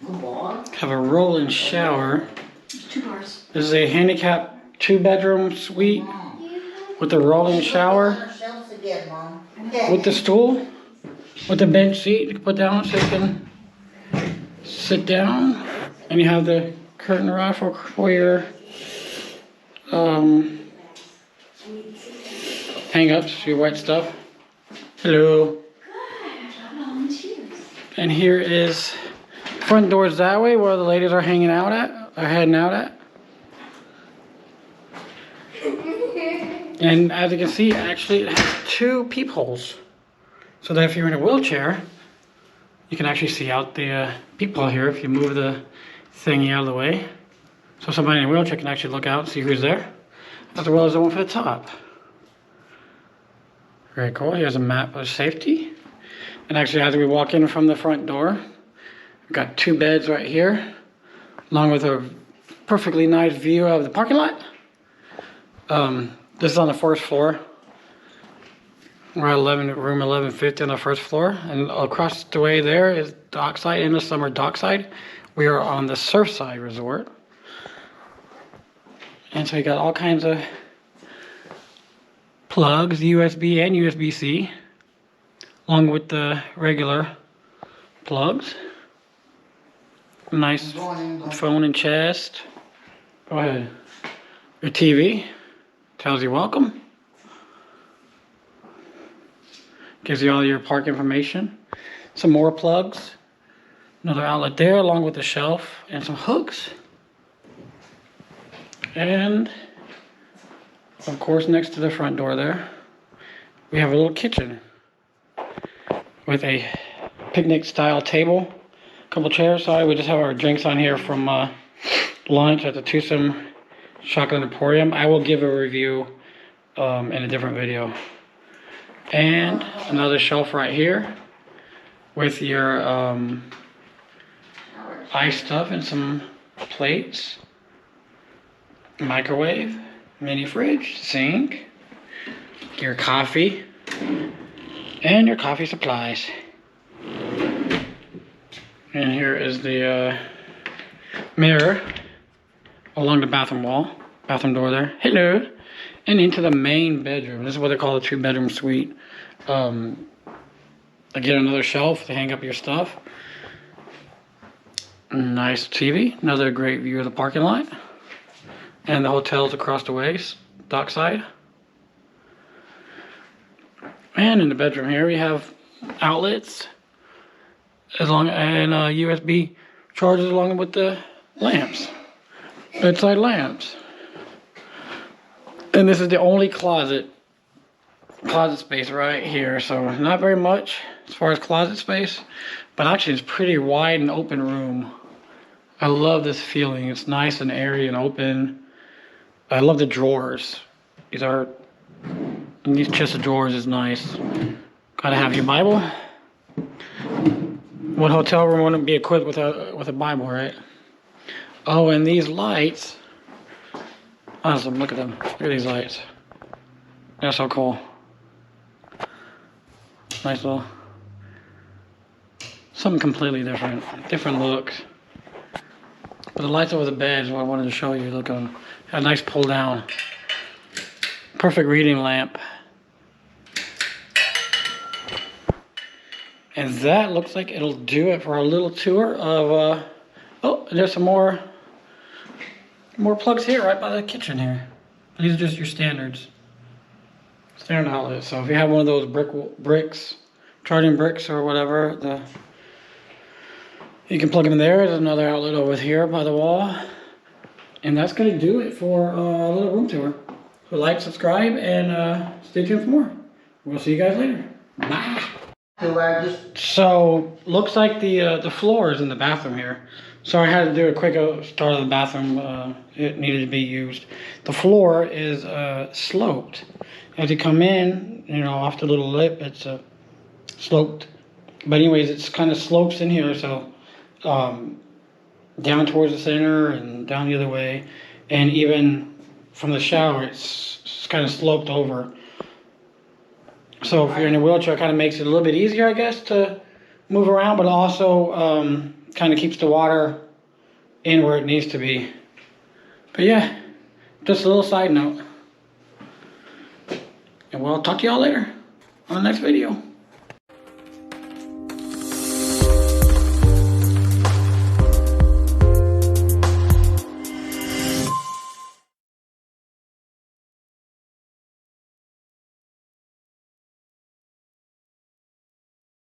Have a roll-in shower. There's 2 bars. This is a handicapped 2-bedroom suite with a roll-in shower. With the stool. With the bench seat you can put down so you can sit down. And you have the curtain rod for your hang-ups, your wet stuff. Hello. And here is front doors that way where the ladies are heading out at. And as you can see, actually it has 2 peepholes. So that if you're in a wheelchair, you can actually see out the peephole here if you move the thingy out of the way. So somebody in a wheelchair can actually look out and see who's there, as well as the one for the top. Very cool. Here's a map of safety. And actually, as we walk in from the front door, we've got 2 beds right here, along with a perfectly nice view of the parking lot. This is on the 1st floor. We're at room 1150 on the 1st floor. And across the way there is Dockside, in the summer Dockside. We are on the Surfside resort. And so you got all kinds of plugs, USB and USB-C, along with the regular plugs. Nice phone and chest. Go ahead. Your TV tells you welcome. Gives you all your park information. Some more plugs. Another outlet there, along with the shelf and some hooks. And of course, next to the front door there, we have a little kitchen with a picnic style table, a couple chairs. Sorry, we just have our drinks on here from lunch at the Twosome Chocolate Emporium. I will give a review in a different video. And another shelf right here with your ice stuff and some plates, microwave, mini fridge, sink, your coffee, and your coffee supplies. And here is the mirror along the bathroom wall, bathroom door there. Hello. And into the main bedroom. This is what they call a 2-bedroom suite. Again, another shelf to hang up your stuff. Nice TV. Another great view of the parking lot. And the hotel's across the way, Dockside. And in the bedroom here we have outlets, and USB chargers along with the lamps, bedside lamps. And this is the only closet space right here. So not very much as far as closet space, but actually it's pretty wide and open room. I love this feeling. It's nice and airy and open. I love the drawers. These chest of drawers is nice. Gotta have your Bible. What hotel room wouldn't be equipped with a Bible, right? Oh, and these lights. Awesome, look at them. Look at these lights. They're so cool. Nice little, something completely different. Different looks. But the lights over the bed is what I wanted to show you. Look on, a nice pull down. Perfect reading lamp. And that looks like it'll do it for our little tour of, oh, there's some more plugs here right by the kitchen here. These are just your standard outlets. So if you have one of those bricks, charging bricks or whatever, you can plug them in there. There's another outlet over here by the wall. And that's going to do it for a little room tour. So like, subscribe, and stay tuned for more. We'll see you guys later. Bye. So looks like the floor is in the bathroom here. So I had to do a quick start of the bathroom. It needed to be used. The floor is sloped. As you come in, off the little lip, it's sloped. But anyways, it's kind of slopes in here, so down towards the center and down the other way, and even from the shower, it's kind of sloped over. So if you're in a wheelchair, it kind of makes it a little bit easier, I guess, to move around, but also Kind of keeps the water in where it needs to be. But yeah, just a little side note. And we'll talk to y'all later on the next video.